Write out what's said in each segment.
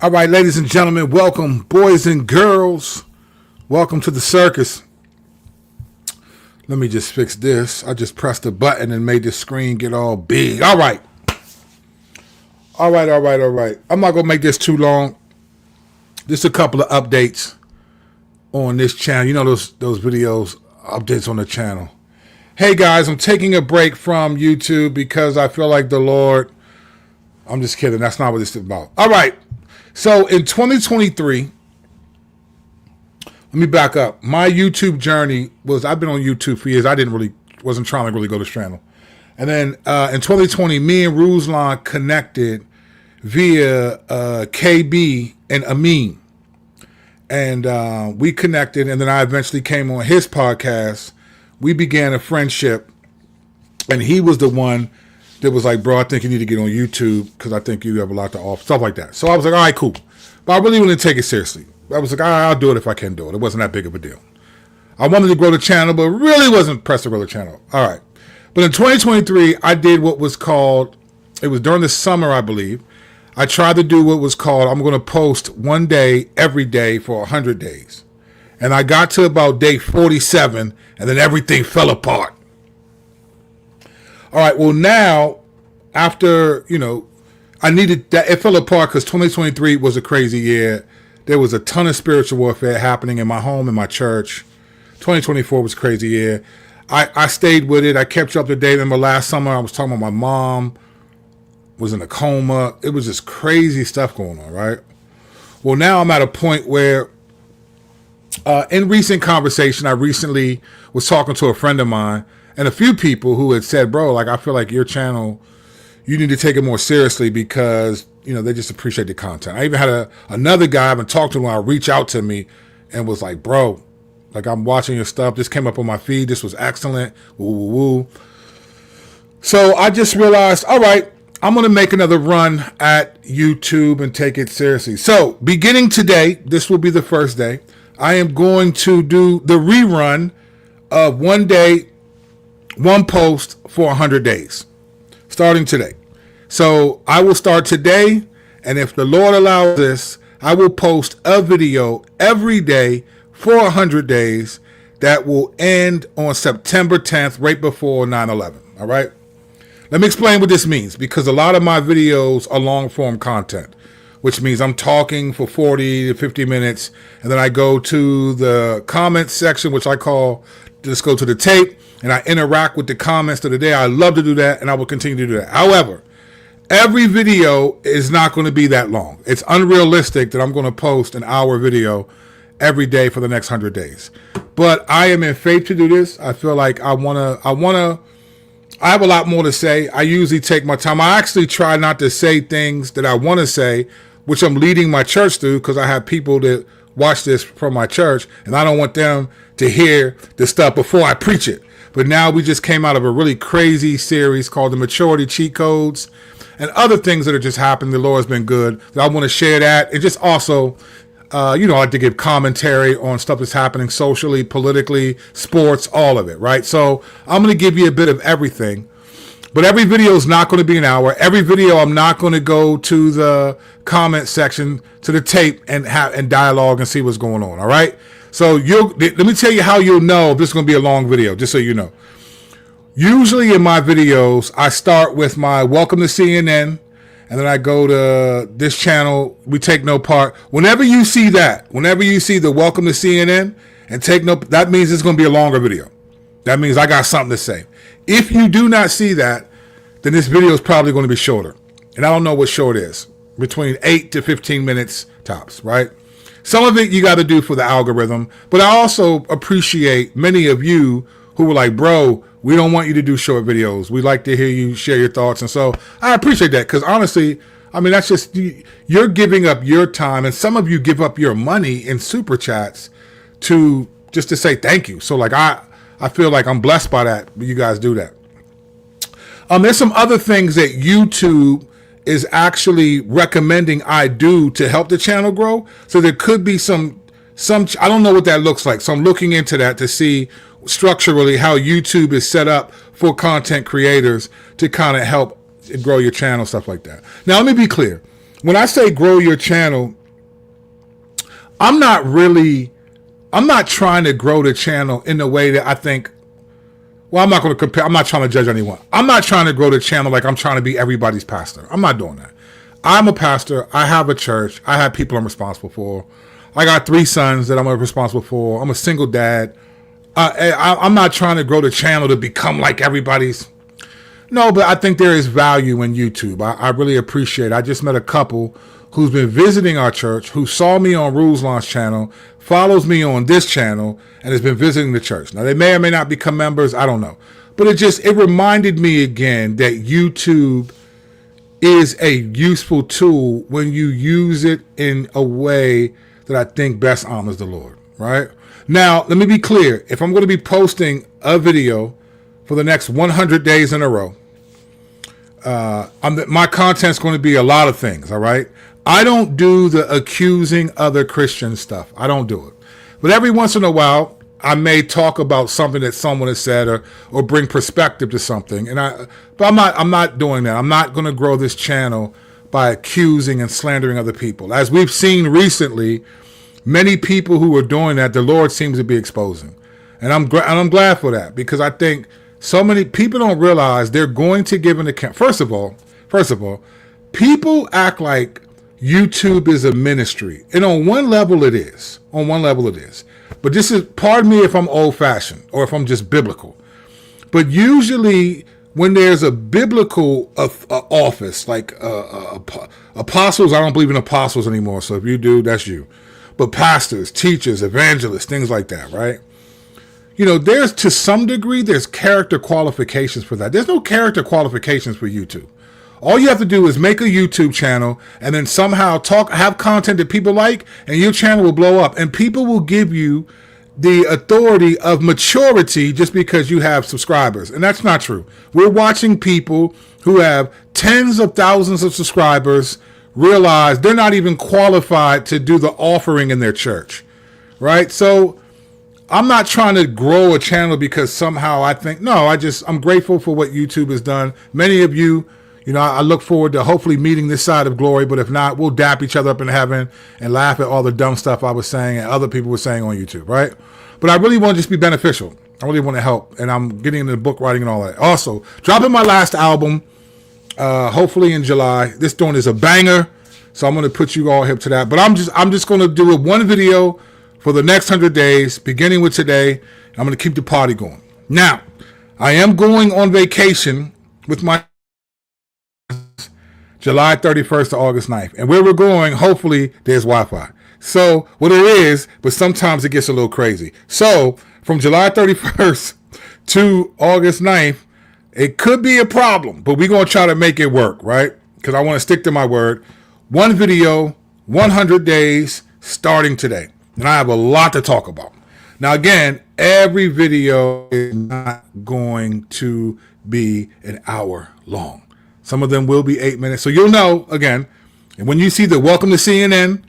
All right, ladies and gentlemen, welcome, boys and girls. Welcome to the circus. Let me just fix this. I just pressed a button and made the screen get all big. All right. I'm not going to make this too long. Just a couple of updates on this channel. You know those videos, updates on the channel. Hey, guys, I'm taking a break from YouTube because I feel like the Lord... I'm just kidding. That's not what this is about. All right. So in 2023... Let me back up. My YouTube journey was, I've been on YouTube for years. I wasn't trying to really go to this channel. And then in 2020, me and Ruslan connected via KB and Amin. And we connected, and then I eventually came on his podcast. We began a friendship, and he was the one that was like, bro, I think you need to get on YouTube because I think you have a lot to offer, stuff like that. So I was like, all right, cool. But I really wanted to take it seriously. I was like, I'll do it if I can do it. It wasn't that big of a deal. I wanted to grow the channel, but really wasn't pressed to grow the channel. All right. But in 2023, I did what was called, it was during the summer, I believe. I tried to do what was called, I'm going to post one day, every day for 100 days. And I got to about day 47, and then everything fell apart. All right. Well, now, after, I needed that, it fell apart because 2023 was a crazy year. There was a ton of spiritual warfare happening in my home, in my church. 2024 was a crazy year. I stayed with it. I kept you up to date. Remember last summer I was talking about my mom was in a coma. It was just crazy stuff going on, right? Well, now I'm at a point where in recent conversation, I recently was talking to a friend of mine and a few people who had said, bro, like I feel like your channel, you need to take it more seriously because they just appreciate the content. I even had another guy I haven't talked to when reach out to me and was like, bro, like I'm watching your stuff. This came up on my feed. This was excellent. Woo, woo, woo. So I just realized, all right, I'm going to make another run at YouTube and take it seriously. So beginning today, this will be the first day, I am going to do the rerun of one day, one post for 100 days, starting today. So I will start today, and if the Lord allows this, I will post a video every day for 100 days that will end on September 10th, right before 9/11. All right? Let me explain what this means, because a lot of my videos are long-form content, which means I'm talking for 40 to 50 minutes, and then I go to the comments section, which I call, just go to the tape, and I interact with the comments of the day. I love to do that, and I will continue to do that. However, every video is not going to be that long. It's unrealistic that I'm going to post an hour video every day for the next 100 days. But I am in faith to do this. I feel like I have a lot more to say. I usually take my time. I actually try not to say things that I want to say, which I'm leading my church through, because I have people that watch this from my church, and I don't want them to hear the stuff before I preach it. But now we just came out of a really crazy series called the Maturity Cheat Codes, and other things that are just happening. The Lord's been good. I want to share that. And just also, I like to give commentary on stuff that's happening socially, politically, sports, all of it, right? So I'm going to give you a bit of everything. But every video is not going to be an hour. Every video, I'm not going to go to the comment section, to the tape, and dialogue and see what's going on, all right? So let me tell you how you'll know if this is going to be a long video, just so you know. Usually in my videos, I start with my welcome to CNN, and then I go to this channel, we take no part. Whenever you see the welcome to CNN and take no, that means it's going to be a longer video. That means I got something to say. If you do not see that, then this video is probably going to be shorter. And I don't know what short is. Between 8 to 15 minutes tops, right? Some of it you got to do for the algorithm. But I also appreciate many of you who were like, bro, we don't want you to do short videos. We like to hear you share your thoughts. And so I appreciate that, because honestly, I mean, that's just, you're giving up your time, and some of you give up your money in super chats to say thank you. So like, I feel like I'm blessed by that. You guys do that. There's some other things that YouTube is actually recommending I do to help the channel grow. So there could be some, I don't know what that looks like. So I'm looking into that to see structurally how YouTube is set up for content creators to kind of help grow your channel, stuff like that. Now, let me be clear. When I say grow your channel, I'm not trying to grow the channel in the way that I think, well, I'm not going to compare. I'm not trying to judge anyone. I'm not trying to grow the channel like I'm trying to be everybody's pastor. I'm not doing that. I'm a pastor. I have a church. I have people I'm responsible for. I got 3 sons that I'm responsible for. I'm a single dad. I'm not trying to grow the channel to become like everybody's. No, but I think there is value in YouTube. I really appreciate it. I just met a couple who's been visiting our church, who saw me on Rules Launch channel, follows me on this channel, and has been visiting the church. Now, they may or may not become members. I don't know. But it reminded me again that YouTube is a useful tool when you use it in a way that I think best honors the Lord, right? Now, let me be clear. If I'm going to be posting a video for the next 100 days in a row, my content's going to be a lot of things, all right? I don't do the accusing other Christian stuff. I don't do it. But every once in a while, I may talk about something that someone has said or bring perspective to something. But I'm not doing that. I'm not going to grow this channel by accusing and slandering other people. As we've seen recently, many people who are doing that, the Lord seems to be exposing. And I'm glad for that, because I think so many people don't realize they're going to give an account. First of all, people act like YouTube is a ministry. And on one level it is. But this is, pardon me if I'm old-fashioned or if I'm just biblical. But usually when there's a biblical office, like apostles, I don't believe in apostles anymore. So if you do, that's you. But pastors, teachers, evangelists, things like that, right? You know, there's, to some degree, there's character qualifications for that. There's no character qualifications for YouTube. All you have to do is make a YouTube channel and then somehow have content that people like, and your channel will blow up. And people will give you the authority of maturity just because you have subscribers. And that's not true. We're watching people who have tens of thousands of subscribers realize they're not even qualified to do the offering in their church, right? So I'm not trying to grow a channel because somehow I think, no, I'm grateful for what YouTube has done. Many of you, you know, I look forward to hopefully meeting this side of glory, but if not, we'll dap each other up in heaven and laugh at all the dumb stuff I was saying and other people were saying on YouTube, right? But I really want to just be beneficial. I really want to help, and I'm getting into book writing and all that. Also, dropping my last album, hopefully in July. This joint is a banger, so I'm going to put you all hip to that. But I'm just going to do one video for the next 100 days, beginning with today. I'm going to keep the party going. Now, I am going on vacation with my July 31st to August 9th. And where we're going, hopefully, there's Wi-Fi. So, well, there is, but sometimes it gets a little crazy. So, from July 31st to August 9th, it could be a problem, but we're going to try to make it work, right? Because I want to stick to my word. One video, 100 days, starting today. And I have a lot to talk about. Now, again, every video is not going to be an hour long. Some of them will be 8 minutes. So you'll know, again, and when you see the welcome to CNN,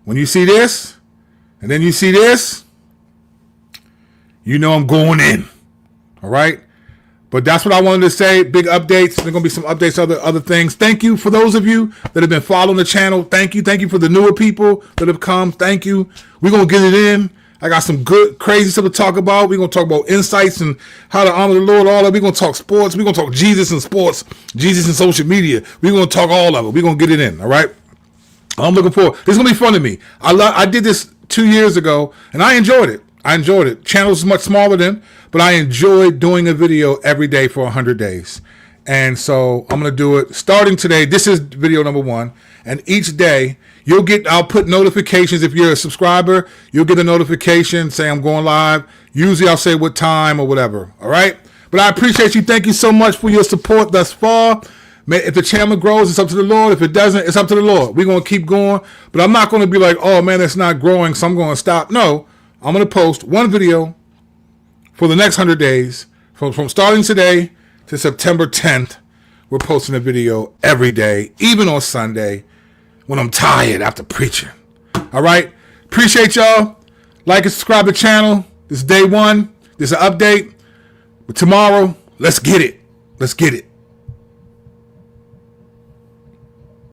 when you see this, and then you see this, you know I'm going in. All right? But that's what I wanted to say. Big updates. There are going to be some updates, other things. Thank you for those of you that have been following the channel. Thank you. Thank you for the newer people that have come. Thank you. We're going to get it in. I got some good, crazy stuff to talk about. We're going to talk about insights and how to honor the Lord, all of it. We're going to talk sports. We're going to talk Jesus and sports, Jesus and social media. We're going to talk all of it. We're going to get it in, all right? I'm looking forward. This is going to be fun to me. I did this 2 years ago, and I enjoyed it. Channel's much smaller then, but I enjoyed doing a video every day for 100 days. And so I'm going to do it starting today. This is video number 1. And each day I'll put notifications. If you're a subscriber, you'll get a notification saying I'm going live. Usually I'll say what time or whatever. All right. But I appreciate you. Thank you so much for your support thus far. If the channel grows, it's up to the Lord. If it doesn't, it's up to the Lord. We're going to keep going. But I'm not going to be like, oh man, it's not growing, so I'm going to stop. No, I'm going to post one video for the next 100 days. From starting today to September 10th, we're posting a video every day, even on Sunday when I'm tired after preaching. All right? Appreciate y'all. Like and subscribe to the channel. This is day 1. This is an update. But tomorrow, let's get it. Let's get it.